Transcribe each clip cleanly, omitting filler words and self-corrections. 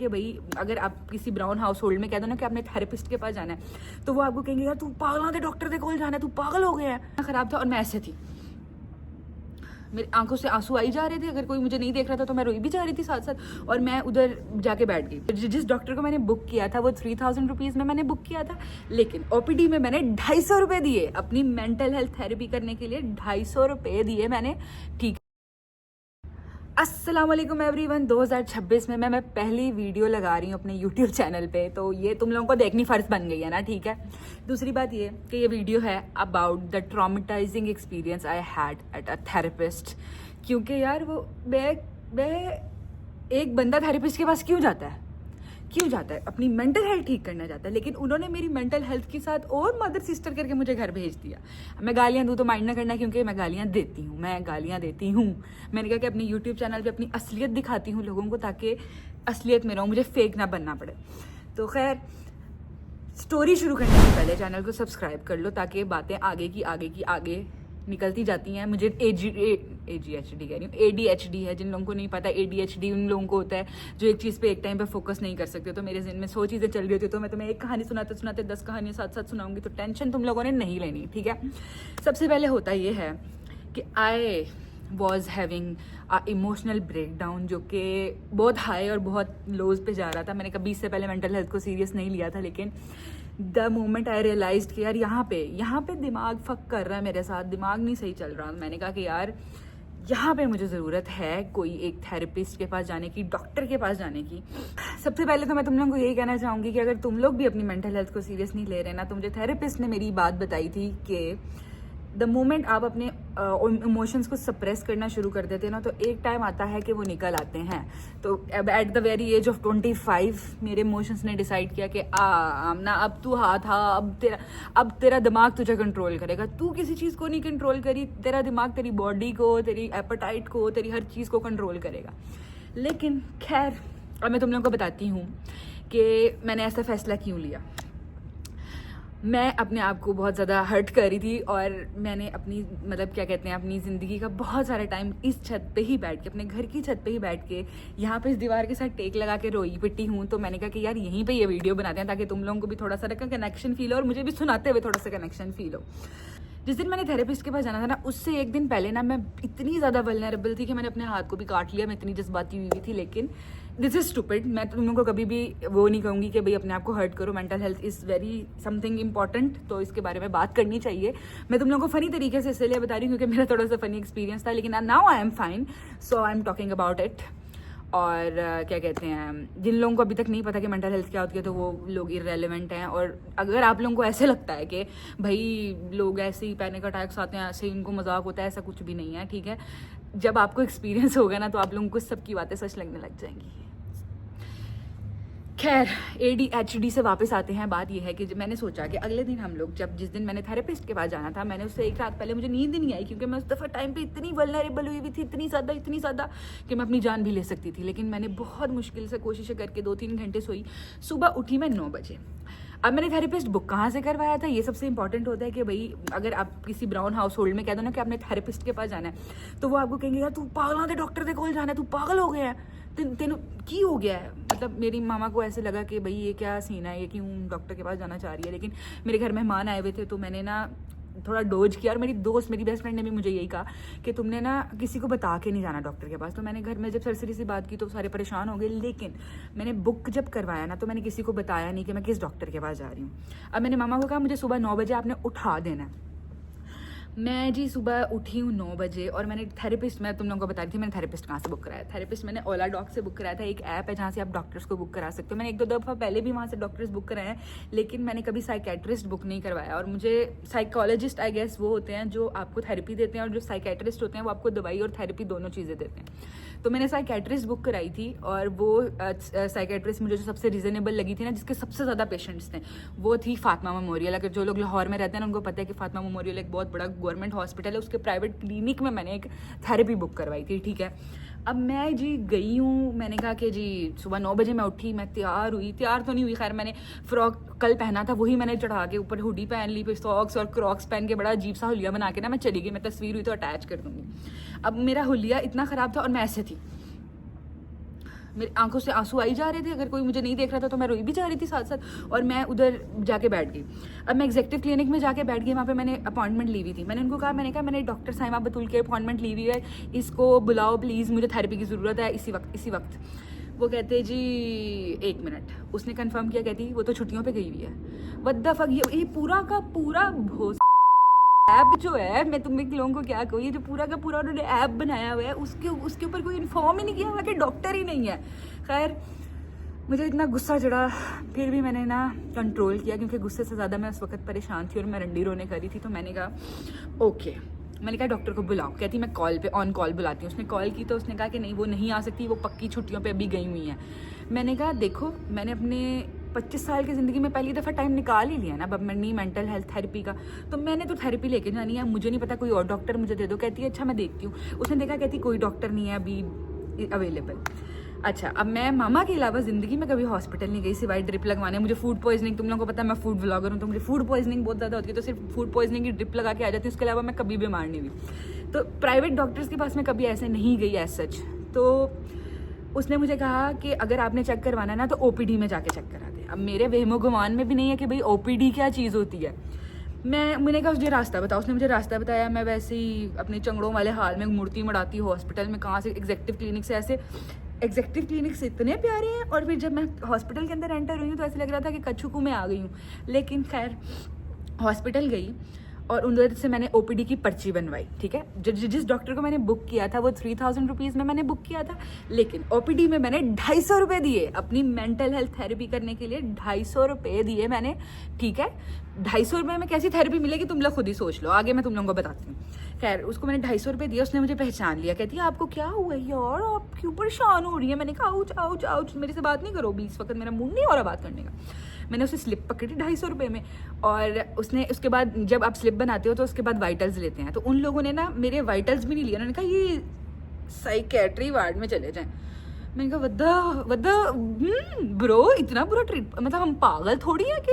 कि भाई अगर आप किसी ब्राउन हाउस होल्ड में कह दो ना कि आपने थेरेपिस्ट के पास जाना है तो वो आपको कहेंगे यार तू पागल है, डॉक्टर के कॉल जाना है, तू पागल हो गया है। खराब था और मैं ऐसे थी, मेरी आंखों से आंसू आई जा रहे थे, अगर कोई मुझे नहीं देख रहा था तो मैं रोई भी जा रही थी साथ साथ, और मैं उधर जाके बैठ गई। जिस डॉक्टर को मैंने बुक किया था वो 3000 रुपीज़ में मैंने बुक किया था, लेकिन ओपीडी में मैंने 250 रुपये दिए अपनी मेंटल हेल्थ थेरेपी करने के लिए, 250 रुपये दिए मैंने। ठीक, अस्सलाम वालेकुम एवरीवन। 2026 में मैं पहली वीडियो लगा रही हूँ अपने यूट्यूब चैनल पे, तो ये तुम लोगों को देखनी फ़र्ज बन गई है ना, ठीक है। दूसरी बात ये कि ये वीडियो है about the traumatising experience I had at a therapist. क्योंकि यार वो एक बंदा थेरेपिस्ट के पास क्यों जाता है अपनी मेंटल हेल्थ ठीक करना चाहता है, लेकिन उन्होंने मेरी मेंटल हेल्थ के साथ और मदर सिस्टर करके मुझे घर भेज दिया। मैं गालियाँ दूँ तो माइंड ना करना, क्योंकि मैं गालियाँ देती हूँ। मैंने कहा कि अपनी यूट्यूब चैनल पे अपनी असलियत दिखाती हूँ लोगों को, ताकि असलियत में रहूँ, मुझे फेक ना बनना पड़े। तो खैर, स्टोरी शुरू करने से पहले चैनल को सब्सक्राइब कर लो, ताकि बातें आगे निकलती जाती हैं। मुझे ADHD कह रही हूँ, ADHD है। जिन लोगों को नहीं पता, ADHD उन लोगों को होता है जो एक चीज़ पे एक टाइम पे फोकस नहीं कर सकते। तो मेरे ज़हन में 100 चीज़ें चल रही होती है, तो मैं तुम्हें एक कहानी सुनाते 10 कहानियाँ साथ साथ सुनाऊंगी, तो टेंशन तुम लोगों ने नहीं लेनी, ठीक है। सबसे पहले होता ये है कि I was having a emotional breakdown, जो कि बहुत हाई और बहुत लोज पे जा रहा था। मैंने कभी इससे पहले मेंटल हेल्थ को सीरियस नहीं लिया था, लेकिन द मोमेंट आई रियलाइज्ड कि यार यहाँ पे दिमाग फक कर रहा है मेरे साथ, दिमाग नहीं सही चल रहा। मैंने कहा कि यार यहाँ पे मुझे ज़रूरत है कोई एक थेरेपिस्ट के पास जाने की, डॉक्टर के पास जाने की। सबसे पहले तो मैं तुम लोगों को यही कहना चाहूँगी कि अगर तुम लोग भी अपनी मेंटल हेल्थ को सीरियस नहीं ले रहे ना, तो मुझे थेरेपिस्ट ने मेरी बात बताई थी कि द मोमेंट आप अपने इमोशंस को सप्रेस करना शुरू कर देते हैं ना, तो एक टाइम आता है कि वो निकल आते हैं। तो at the very age of 25 मेरे इमोशंस ने डिसाइड किया कि आमना अब तू था, अब तेरा दिमाग तुझे कंट्रोल करेगा। तू किसी चीज़ को नहीं कंट्रोल करी, तेरा दिमाग तेरी बॉडी को, तेरी एपेटाइट को, तेरी हर चीज़ को कंट्रोल करेगा। लेकिन खैर, अब मैं तुम लोगों को बताती हूँ कि मैंने ऐसा फैसला क्यों लिया। मैं अपने आप को बहुत ज़्यादा हर्ट कर रही थी, और मैंने अपनी अपनी ज़िंदगी का बहुत सारा टाइम इस छत पे ही बैठ के, अपने घर की छत पे ही बैठ के, यहाँ पे इस दीवार के साथ टेक लगा के रोई पिटी हूँ। तो मैंने कहा कि यार यहीं पे ये वीडियो बनाते हैं, ताकि तुम लोगों को भी थोड़ा सा कनेक्शन फील हो और मुझे भी सुनाते हुए थोड़ा सा कनेक्शन फील हो। जिस दिन मैंने थेरेपिस्ट के पास जाना था ना, उससे एक दिन पहले ना मैं इतनी ज़्यादा वल्नरेबल थी कि मैंने अपने हाथ को भी काट लिया। मैं इतनी जज्बाती हुई थी, लेकिन दिस इज़ स्टूपिड। मैं तुम लोगों को कभी भी वो नहीं कहूँगी कि भाई अपने आप को हर्ट करो। Mental health is very something important, तो इसके बारे में बात करनी चाहिए। मैं तुम लोगों को फ़नी तरीके से इसलिए बता रही हूँ क्योंकि मेरा थोड़ा सा फ़नी एक्सपीरियंस था, लेकिन now I am fine, so I am talking about it. और क्या कहते हैं, जिन लोगों को अभी तक नहीं पता कि मेंटल हेल्थ क्या होती है, तो वो लोग इररेलेवेंट हैं। और अगर आप लोगों को ऐसे लगता है कि भाई लोग ऐसे ही पैनिक अटैक्स आते हैं, ऐसे ही उनको मजाक होता है, ऐसा कुछ भी नहीं है, ठीक है। जब आपको एक्सपीरियंस होगा ना, तो आप लोगों को सबकी बातें सच लगने लग जाएंगी। खैर, ADHD से वापस आते हैं। बात यह है कि मैंने सोचा कि अगले दिन हम लोग जिस दिन मैंने थेरेपिस्ट के पास जाना था, मैंने उससे एक रात पहले, मुझे नींद नहीं आई क्योंकि मैं उस दफ़ा टाइम पे इतनी वल्नरेबल हुई हुई थी, इतनी ज़्यादा कि मैं अपनी जान भी ले सकती थी। लेकिन मैंने बहुत मुश्किल से कोशिश करके 2-3 घंटे सोई। सुबह उठी मैं 9 बजे। अब मैंने थेरेपिस्ट बुक कहाँ से करवाया था, ये सबसे इंपॉर्टेंट होता है कि भाई अगर आप किसी ब्राउन हाउस होल्ड में कह दो ना कि आपने थेरेपिस्ट के पास जाना है, तो वो आपको कहेंगे यार तू पागल है, डॉक्टर के कॉल जाना है, तू पागल हो गया है, तेन की हो गया है। मतलब मेरी मामा को ऐसे लगा कि भाई ये क्या सीन है, ये क्यों डॉक्टर के पास जाना चाह रही है। लेकिन मेरे घर मेहमान आए हुए थे, तो मैंने ना थोड़ा डोज किया, और मेरी बेस्ट फ्रेंड ने भी मुझे यही कहा कि तुमने ना किसी को बता के नहीं जाना डॉक्टर के पास। तो मैंने घर में जब सरसरी सी बात की तो सारे परेशान हो गए, लेकिन मैंने बुक जब करवाया ना, तो मैंने किसी को बताया नहीं कि मैं किस डॉक्टर के पास जा रही हूँ। अब मैंने मामा को कहा मुझे सुबह 9 बजे आपने उठा देना है। मैं जी सुबह उठी हूँ 9 बजे, और मैंने थेरेपिस्ट, मैं तुम लोगों को बता रही थी मैंने थेरेपिस्ट कहाँ से बुक कराया। थेरेपिस्ट मैंने ओला डॉक से बुक कराया था। एक ऐप है जहाँ से आप डॉक्टर्स को बुक करा सकते हो। मैंने 1-2 दफ़ा पहले भी वहाँ से डॉक्टर्स बुक कराए हैं, लेकिन मैंने कभी साइकेट्रिस्ट बुक नहीं करवाया। और मुझे साइकोलॉजिस्ट आई गेस वो होते हैं जो आपको थेरेपी देते हैं, और जो साइकेट्रिस्ट होते हैं वो आपको दवाई और थेरेपी दोनों चीज़ें देते हैं। तो मैंने साइकेट्रिस्ट बुक कराई थी, और वो साइकेट्रिस्ट मुझे जो सबसे रीजनेबल लगी थी ना, जिसके सबसे ज़्यादा पेशेंट्स थे, वो थी फातिमा मेमोरियल। अगर जो लोग लाहौर में रहते हैं ना, उनको पता है कि फातिमा मेमोरियल एक बहुत बड़ा गवर्नमेंट हॉस्पिटल है। उसके प्राइवेट क्लिनिक में मैंने एक थेरेपी बुक करवाई थी, ठीक है। अब मैं जी गई हूँ, मैंने कहा कि जी सुबह 9 बजे मैं उठी, मैं तैयार तो नहीं हुई। खैर मैंने फ्रॉक कल पहना था, वही मैंने चढ़ा के ऊपर हुडी पहन ली, फिर सॉक्स और क्रॉक्स पहन के बड़ा अजीब सा हुलिया बना के ना मैं चली गई। मैं तस्वीर हुई तो अटैच कर दूँगी। अब मेरा हुलिया इतना ख़राब था और मैं ऐसे थी, मेरी आंखों से आंसू आई जा रहे थे, अगर कोई मुझे नहीं देख रहा था तो मैं रोई भी जा रही थी साथ साथ, और मैं उधर जाके बैठ गई। अब मैं एग्जेक्टिव क्लिनिक में जाके बैठ गई, वहाँ पे मैंने अपॉइंटमेंट ली हुई थी। मैंने उनको कहा, मैंने डॉक्टर साइमा बतूल की अपॉइंटमेंट ली हुई है, इसको बुलाओ प्लीज़, मुझे थेरेपी की ज़रूरत है इसी वक्त। वो कहते जी 1 मिनट। उसने कंफर्म किया, कहती वो तो छुट्टियों पे गई हुई है। व्हाट द फक, ये पूरा का पूरा ऐप जो है, मैं तुम लोगों को क्या कहूँ, ये जो पूरा का पूरा उन्होंने ऐप बनाया हुआ है, उसके ऊपर कोई इन्फॉर्म ही नहीं किया हुआ कि डॉक्टर ही नहीं है। खैर मुझे इतना गुस्सा चढ़ा, फिर भी मैंने ना कंट्रोल किया, क्योंकि गुस्से से ज़्यादा मैं उस वक्त परेशान थी और मैं रंडी रोने कर रही थी। तो मैंने कहा ओके, मैंने कहा डॉक्टर को बुलाओ। कहती मैं कॉल पे ऑन कॉल बुलाती हूँ। उसने कॉल की तो उसने कहा कि नहीं वो नहीं आ सकती, वो पक्की छुट्टियों पे अभी गई हुई हैं। मैंने कहा देखो, मैंने अपने 25 साल की ज़िंदगी में पहली दफ़ा टाइम निकाल ही लिया ना अब नहीं मेंटल हेल्थ थेरेपी का, तो मैंने तो थेरेपी लेके जानी है। मुझे नहीं पता, कोई और डॉक्टर मुझे दे दो। कहती है अच्छा मैं देखती हूँ। उसने देखा, कहती कोई डॉक्टर नहीं है अभी अवेलेबल। अच्छा, अब मैं मामा के अलावा ज़िंदगी में कभी हॉस्पिटल नहीं गई सिवाय ड्रिप लगवाने। मुझे फूड पॉइजनिंग, तुम लोगों को पता है मैं फूड व्लॉगर हूँ, तो मुझे फूड पॉइजनिंग बहुत ज़्यादा होती है, तो सिर्फ फूड पॉइजनिंग की ड्रिप लगा के आ जाती है, उसके अलावा मैं कभी बीमार नहीं हुई। तो प्राइवेट डॉक्टर्स के पास मैं कभी ऐसे नहीं गई एज सच। तो उसने मुझे कहा कि अगर आपने चेक करवाना ना तो ओपीडी में जाके चेक करा दे। अब मेरे वहमो गुमान में भी नहीं है कि भाई ओपीडी क्या चीज़ होती है। मैंने कहा मुझे रास्ता बताओ। उसने मुझे रास्ता बताया। मैं वैसे ही अपने चंगड़ों वाले हाल में मूर्ति मड़ाती हॉस्पिटल में, कहाँ से एग्जेक्टिव क्लिनिक से, ऐसे एग्जेक्टिव क्लिनिक से इतने प्यारे हैं। और फिर जब मैं हॉस्पिटल के अंदर एंटर हुई हूँ तो ऐसे लग रहा था कि कच्छू में आ गई हूँ। लेकिन खैर हॉस्पिटल गई और उधर से मैंने ओपीडी की पर्ची बनवाई। ठीक है, जिस डॉक्टर को मैंने बुक किया था वो 3000 रुपीज़ में मैंने बुक किया था, लेकिन ओपीडी में मैंने 250 रुपये दिए अपनी मेंटल हेल्थ थेरेपी करने के लिए। 250 रुपये दिए मैंने। ठीक है, 250 रुपये में कैसी थेरेपी मिलेगी तुम लोग खुद ही सोच लो, आगे मैं तुम लोगों को बताती हूँ। खैर उसको मैंने 250 रुपये दिए। उसने मुझे पहचान लिया। कहती है आपको क्या हुआ यार, आप क्यों परेशान हो रही है। मैंने कहा आउच आउच आउच, मेरे से बात नहीं करो भी, इस वक्त मेरा मूड नहीं हो रहा बात करने का। मैंने उसे स्लिप पकड़ी 250 रुपये में, और उसने उसके बाद जब आप स्लिप बनाते हो तो उसके बाद वाइटल्स लेते हैं, तो उन लोगों ने ना मेरे वाइटल्स भी नहीं लिए। उन्होंने कहा ये साइकेट्री वार्ड में चले जाएं। मैंने कहा वद्दा ब्रो, इतना बुरा ट्रीट, मतलब हम पागल थोड़ी है कि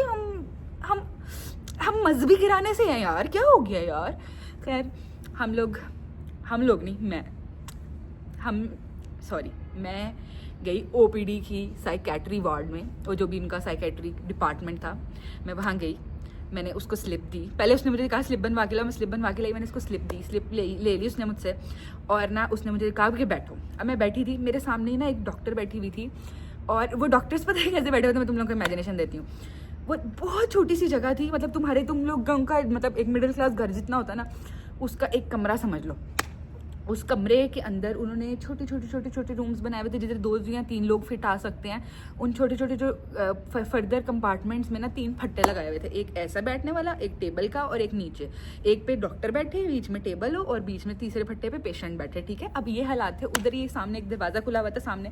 हम मजहबी गिराने से हैं यार, क्या हो गया यार। खैर हम लोग नहीं, मैं गई ओपीडी की साइकेट्री वार्ड में, और जो भी उनका साइकेट्री डिपार्टमेंट था, मैं वहाँ गई। मैंने उसको स्लिप दी। पहले उसने मुझे कहा स्लिप बनवा के ला, मैं स्लिप बनवा के लाई। मैंने उसको स्लिप दी, स्लिप ले ली उसने मुझसे, और ना उसने मुझे कहा कि बैठो। अब मैं बैठी थी, मेरे सामने ही ना एक डॉक्टर बैठी हुई थी, और वो डॉक्टर्स पता है कैसे बैठे हुए थे, मैं तुम लोगों को इमेजिनेशन देती हूँ। वो बहुत छोटी सी जगह थी, मतलब तुम लोग गाँव का मतलब एक मिडिल क्लास घर जितना होता है ना, उसका एक कमरा समझ लो। उस कमरे के अंदर उन्होंने छोटे रूम्स बनाए हुए थे जिधर 2 या 3 लोग फिट आ सकते हैं। उन छोटे जो फर्दर कंपार्टमेंट्स में ना 3 फट्टे लगाए हुए थे, एक ऐसा बैठने वाला, एक टेबल का और एक नीचे। एक पे डॉक्टर बैठे, बीच में टेबल हो, और बीच में तीसरे फट्टे पे पेशेंट बैठे। ठीक है, अब ये हालात थे। उधर ये सामने एक दरवाज़ा खुला हुआ था, सामने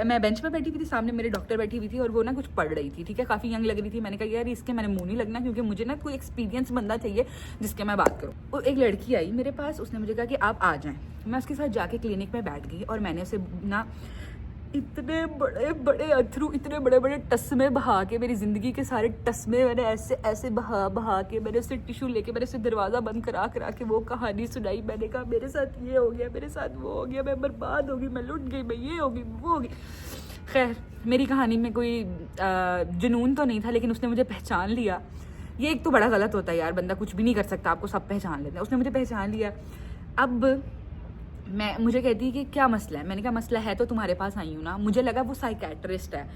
मैं बेंच पे बैठी हुई थी, सामने मेरे डॉक्टर बैठी हुई थी, और वो ना कुछ पढ़ रही थी। ठीक है, काफ़ी यंग लग रही थी। मैंने कहा यार इसके मैंने मुँह नहीं लगना, क्योंकि मुझे ना कोई एक्सपीरियंस बंदा चाहिए जिसके मैं बात करूँ। वो एक लड़की आई मेरे पास, उसने मुझे कहा कि आप आ जाएँ। मैं उसके साथ जाके क्लिनिक में बैठ गई, और मैंने उसे ना इतने बड़े अथरू, इतने बड़े टस्मे बहा के, मेरी ज़िंदगी के सारे टस्मे मैंने ऐसे बहा के, मैंने उससे टिश्यू लेके, मैंने उससे दरवाज़ा बंद करा के वो कहानी सुनाई। मैंने कहा मेरे साथ ये हो गया, मेरे साथ वो हो गया, मैं बर्बाद हो गई, मैं लुट गई, मैं ये होगी वो होगी। खैर मेरी कहानी में कोई जुनून तो नहीं था, लेकिन उसने मुझे पहचान लिया। ये एक तो बड़ा गलत होता है यार, बंदा कुछ भी नहीं कर सकता, आपको सब पहचान लेते हैं। उसने मुझे पहचान लिया। अब मुझे कहती है कि क्या मसला है। मैंने कहा मसला है तो तुम्हारे पास आई हूँ ना। मुझे लगा वो साइकेट्रिस्ट है,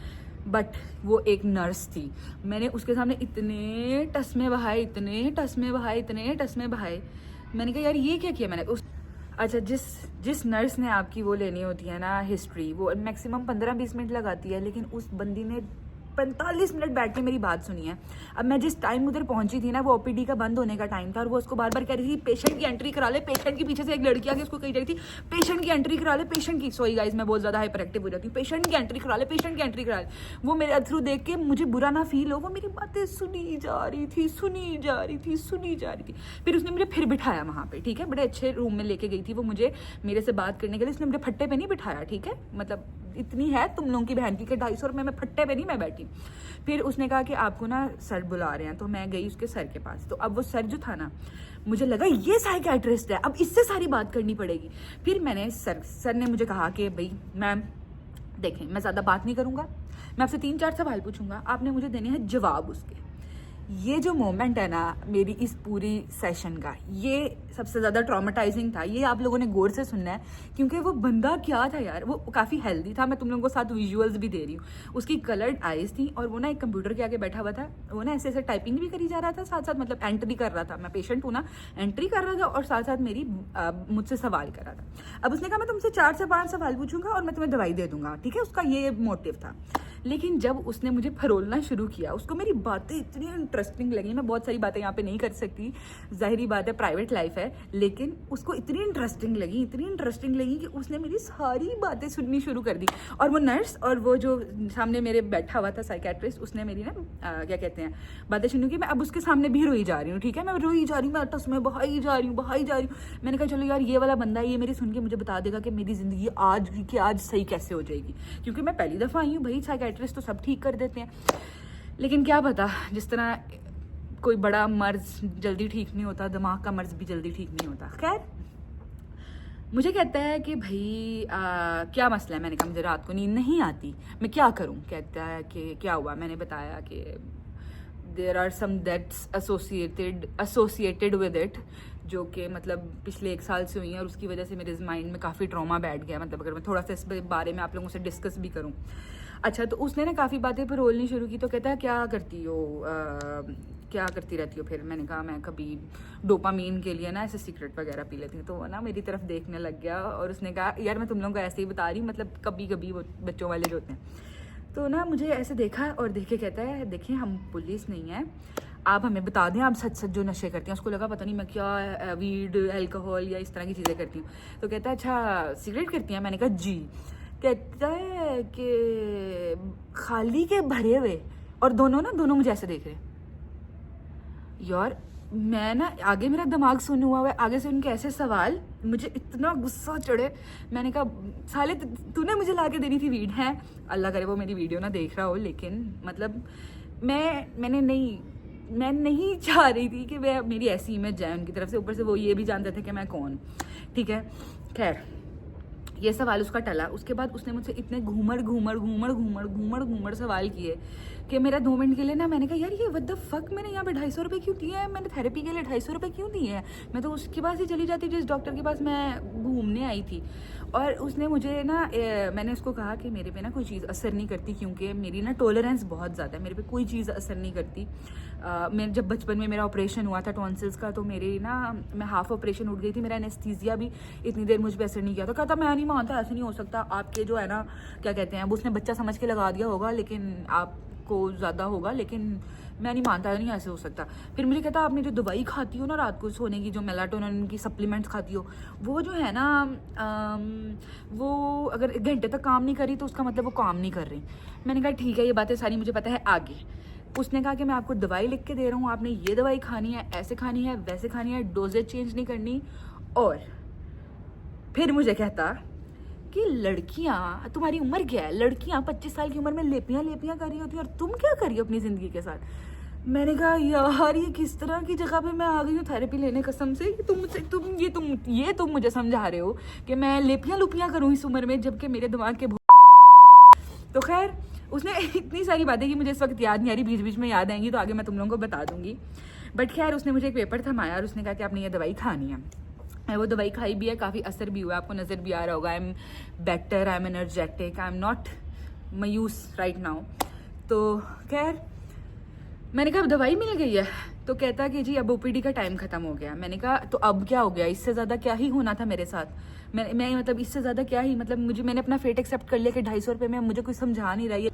बट वो एक नर्स थी। मैंने उसके सामने इतने टस्मे बहाए। मैंने कहा यार ये क्या किया मैंने। अच्छा, जिस नर्स ने आपकी वो लेनी होती है ना हिस्ट्री, वो मैक्सिमम 15-20 मिनट लगाती है, लेकिन उस बंदी ने 45 मिनट बैठ के मेरी बात सुनी है। अब मैं जिस टाइम उधर पहुंची थी ना, वो ओपीडी का बंद होने का टाइम था, और वो उसको बार बार कह रही थी पेशेंट की एंट्री करा ले। पेशेंट के पीछे से एक लड़की आके उसको कही जा रही थी पेशेंट की एंट्री करा ले, पेशेंट की। सॉरी गाइस, मैं बहुत ज़्यादा हाइपर एक्टिव हो जाती हूँ। पेशेंट की एंट्री करा ले। वो मेरे थ्रू देख के मुझे बुरा ना फील हो, वो मेरी बातें सुनी जा रही थी। फिर उसने मुझे फिर बिठाया वहाँ पे। ठीक है, बड़े अच्छे रूम में लेके गई थी वो मुझे, मेरे से बात करने के लिए। उसने मुझे फट्टे पे नहीं बिठाया। ठीक है, मतलब इतनी है तुम लोगों की बहन की कि 250 रुपये में फट्टे पे नहीं मैं बैठी। फिर उसने कहा कि आपको ना सर बुला रहे हैं, तो मैं गई उसके सर के पास। तो अब वो सर जो था ना, मुझे लगा ये साइकियाट्रिस्ट है, अब इससे सारी बात करनी पड़ेगी। फिर मैंने सर ने मुझे कहा कि भाई मैम देखें, मैं ज़्यादा बात नहीं करूँगा, मैं आपसे 3-4 सवाल पूछूंगा, आपने मुझे देने हैं जवाब उसके। ये जो मोमेंट है ना मेरी इस पूरी सेशन का, ये सबसे ज़्यादा ट्रॉमेटाइजिंग था। ये आप लोगों ने गौर से सुनना है, क्योंकि वो बंदा क्या था यार, वो काफ़ी हेल्दी था। मैं तुम लोगों को साथ विजुअल्स भी दे रही हूँ। उसकी कलर्ड आइज़ थी और वो ना एक कंप्यूटर के आगे बैठा हुआ था। वो ना ऐसे ऐसे टाइपिंग भी करी जा रहा था, साथ साथ मतलब एंट्री कर रहा था। मैं पेशेंट हूँ ना, एंट्री कर रहा था और साथ साथ मेरी मुझसे सवाल कर रहा था। अब उसने कहा मैं तुमसे 4 से 5 सवाल पूछूंगा और मैं तुम्हें दवाई दे दूंगा, ठीक है? उसका ये मोटिव था। लेकिन जब उसने मुझे फरोलना शुरू किया, उसको मेरी बातें इतनी इंटरेस्टिंग लगी। मैं बहुत सारी बातें यहाँ पे नहीं कर सकती, जाहिर बात है, प्राइवेट लाइफ है, लेकिन उसको इतनी इंटरेस्टिंग लगी कि उसने मेरी सारी बातें सुननी शुरू कर दी। और वो नर्स और वो जो सामने मेरे बैठा हुआ था साइकेट्रिस्ट, उसने मेरी ना क्या कहते हैं बातें सुनी कि मैं अब उसके सामने भी रोई जा रही हूँ, ठीक है? मैं रोई जा रही हूँ, मैं टस में बहाई जा रही हूँ। मैंने कहा चलो यार, ये वाला बंदा है, ये मेरी सुन के मुझे बता देगा कि मेरी ज़िंदगी आज सही कैसे हो जाएगी, क्योंकि मैं पहली दफ़ा आई हूँ भाई। साइकेट्रिस्ट तो सब ठीक कर देते हैं, लेकिन क्या पता, जिस तरह कोई बड़ा मर्ज जल्दी ठीक नहीं होता, दिमाग का मर्ज भी जल्दी ठीक नहीं होता। खैर, मुझे कहता है कि भाई क्या मसला है? मैंने कहा मुझे रात को नींद नहीं आती, मैं क्या करूं? कहता है कि क्या हुआ? मैंने बताया कि there are some deaths associated with it, जो कि मतलब पिछले 1 साल से हुई है और उसकी वजह से मेरे माइंड में काफ़ी ट्रॉमा बैठ गया। मतलब अगर मैं थोड़ा सा इस बारे में आप लोगों से डिस्कस भी करूं। अच्छा, तो उसने ना काफ़ी बातें पर रोलनी शुरू की। तो कहता है क्या करती हो, क्या करती रहती हो? फिर मैंने कहा मैं कभी डोपामीन के लिए ना ऐसे सिगरेट वगैरह पी लेती हूँ। तो वो ना मेरी तरफ देखने लग गया और उसने कहा यार मैं तुम लोगों को ऐसे ही बता रही हूँ, मतलब कभी कभी वो बच्चों वाले जो होते हैं। तो ना मुझे ऐसे देखा और देख के कहता है देखिए हम पुलिस नहीं है, आप हमें बता दें आप सच सच जो नशे करती हैं। उसको लगा पता नहीं मैं क्या वीड, अल्कोहल या इस तरह की चीज़ें करती हूँ। तो कहता है अच्छा सिगरेट करती हैं? मैंने कहा जी। कहता है कि खाली के भरे हुए, और दोनों मुझे ऐसे देख रहे हैं। यार मैं ना आगे मेरा दिमाग सुन हुआ है, आगे से उनके ऐसे सवाल, मुझे इतना गुस्सा चढ़े। मैंने कहा साले तूने मुझे ला के देनी थी वीड है? अल्लाह करे वो मेरी वीडियो ना देख रहा हो, लेकिन मतलब मैं नहीं चाह रही थी कि वह मेरी ऐसी इमेज जाए उनकी तरफ से। ऊपर से वो ये भी जानते थे कि मैं कौन, ठीक है? खैर, ये सवाल उसका टला। उसके बाद उसने मुझसे इतने घूमड़ सवाल किए कि मेरा 2 मिनट के लिए ना, मैंने कहा यार ये व्हाट द फक, मैंने यहाँ पे 250 रुपये क्यों दिए हैं? मैंने थेरेपी के लिए 250 रुपये क्यों दिए हैं? मैं तो उसके पास ही चली जाती जिस डॉक्टर के पास मैं घूमने आई थी। और उसने मुझे ना मैंने उसको कहा कि मेरे पे ना कोई चीज़ असर नहीं करती, क्योंकि मेरी ना टॉलरेंस बहुत ज़्यादा है, मेरे पे कोई चीज़ असर नहीं करती। मैं जब बचपन में मेरा ऑपरेशन हुआ था टॉन्सिल्स का, तो मेरे ना मैं हाफ ऑपरेशन उठ गई थी, मेरा एनेस्थीसिया भी इतनी देर मुझ पर असर नहीं किया था। कहता मैं नहीं मानता, ऐसे नहीं हो सकता, आपके जो है ना क्या कहते हैं, वो उसने बच्चा समझ के लगा दिया होगा, लेकिन आपको ज़्यादा होगा, लेकिन मैं नहीं मानता, नहीं ऐसे हो सकता। फिर मुझे कहता आपने जो दवाई खाती हो ना रात को सोने की, जो मेलाटोनिन की सप्लीमेंट्स खाती हो, वो जो है ना वो अगर 1 घंटे तक काम नहीं करी तो उसका मतलब वो काम नहीं कर रही। मैंने कहा ठीक है, ये बातें सारी मुझे पता है। आगे उसने कहा कि मैं आपको दवाई लिख के दे रहा हूँ, आपने ये दवाई खानी है, ऐसे खानी है, वैसे खानी है, डोजेज चेंज नहीं करनी। और फिर मुझे कहता कि लड़कियां, तुम्हारी उम्र क्या है? लड़कियां 25 साल की उम्र में लेपियां कर रही होती है और तुम क्या कर रही हो अपनी ज़िंदगी के साथ? मैंने कहा यार ये किस तरह की जगह पे मैं आ गई हूँ थेरेपी लेने, कसम से। तुम मुझे समझा रहे हो कि मैं लेपियां करूँ इस उम्र में, जबकि मेरे दिमाग के तो खैर उसने इतनी सारी बातें की, मुझे इस वक्त याद नहीं आ रही, बीच बीच में याद आएंगी तो आगे मैं तुम लोगों को बता दूंगी। बट खैर उसने मुझे एक पेपर थमाया और उसने कहा कि आपने ये दवाई खानी है। मैं वो दवाई खाई भी है, काफ़ी असर भी हुआ है, आपको नज़र भी आ रहा होगा। I am better, I am energetic, I am not मायूस राइट नाउ। तो खैर मैंने कहा अब दवाई मिल गई है? तो कहता कि जी अब ओपीडी का टाइम खत्म हो गया। मैंने कहा तो अब क्या हो गया? इससे ज़्यादा क्या ही होना था मेरे साथ। मैं मतलब इससे ज़्यादा क्या ही, मतलब मैंने अपना फेट एक्सेप्ट कर लिया कि 250 रुपये में मुझे कुछ समझा नहीं रही है।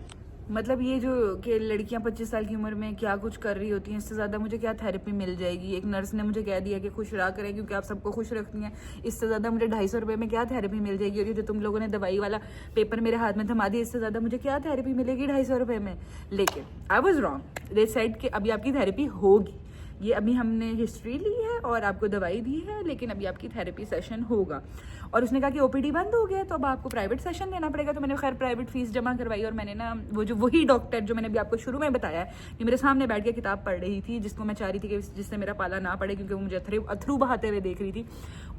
मतलब ये जो कि लड़कियां 25 साल की उम्र में क्या कुछ कर रही होती हैं, इससे ज़्यादा मुझे क्या थेरेपी मिल जाएगी? एक नर्स ने मुझे कह दिया कि खुश रहा करें क्योंकि आप सबको खुश रखती हैं, इससे ज़्यादा मुझे 250 रुपये में क्या थेरेपी मिल जाएगी? और ये जो तुम लोगों ने दवाई वाला पेपर मेरे हाथ में थमा दिया, इससे ज़्यादा मुझे क्या थेरेपी मिलेगी 250 रुपये में? लेकिन I was wrong. They said कि अभी आपकी थेरेपी होगी, ये अभी हमने हिस्ट्री ली है और आपको दवाई दी है, लेकिन अभी आपकी थेरेपी सेशन होगा। और उसने कहा कि ओपीडी बंद हो गया तो अब आपको प्राइवेट सेशन लेना पड़ेगा। तो मैंने खैर प्राइवेट फीस जमा करवाई और मैंने ना वही डॉक्टर जो मैंने अभी आपको शुरू में बताया कि मेरे सामने बैठ के किताब पढ़ रही थी, जिसको मैं चाह रही थी कि जिससे मेरा पाला ना पड़े क्योंकि वो मुझे अथरू बहाते हुए देख रही थी,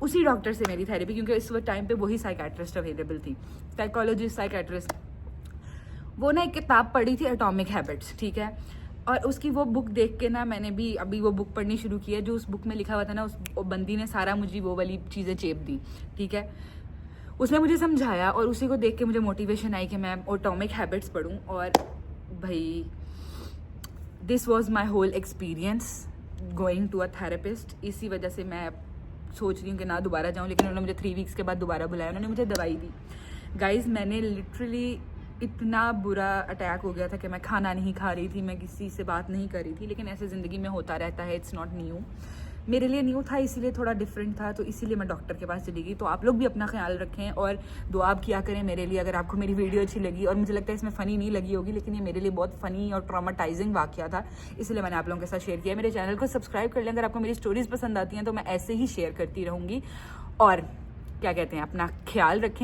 उसी डॉक्टर से मेरी थेरेपी, क्योंकि इस टाइम पे वही साइकेट्रिस्ट अवेलेबल थी, साइकोलॉजिस्ट, साइकेट्रिस्ट वो ना एक किताब पढ़ी थी एटॉमिक हैबिट्स, ठीक है, और उसकी वो बुक देख के ना मैंने भी अभी वो बुक पढ़नी शुरू की है। जो उस बुक में लिखा हुआ था ना, उस बंदी ने सारा मुझे वो वाली चीज़ें चेप दी, ठीक है। उसने मुझे समझाया और उसी को देख के मुझे मोटिवेशन आई कि मैं एटॉमिक हैबिट्स पढूं। और भाई this was my whole experience going to a therapist. इसी वजह से मैं सोच रही हूँ कि ना दोबारा जाऊँ, लेकिन उन्होंने मुझे 3 वीक्स के बाद दोबारा बुलाया, उन्होंने मुझे दवाई दी। गाइज मैंने लिटरली इतना बुरा अटैक हो गया था कि मैं खाना नहीं खा रही थी, मैं किसी से बात नहीं कर रही थी, लेकिन ऐसे ज़िंदगी में होता रहता है, इट्स नॉट न्यू। मेरे लिए न्यू था, इसीलिए थोड़ा डिफरेंट था, तो इसीलिए मैं डॉक्टर के पास चली गई। तो आप लोग भी अपना ख्याल रखें और दुआ किया करें मेरे लिए। अगर आपको मेरी वीडियो अच्छी लगी, और मुझे लगता है इसमें फ़नी नहीं लगी होगी, लेकिन ये मेरे लिए बहुत फ़नी और ट्रॉमाटाइजिंग वाक़या था, इसलिए मैंने आप लोगों के साथ शेयर किया। मेरे चैनल को सब्सक्राइब कर लें। अगर आपको मेरी स्टोरीज़ पसंद आती हैं तो मैं ऐसे ही शेयर करती रहूँगी। और क्या कहते हैं, अपना ख्याल रखें।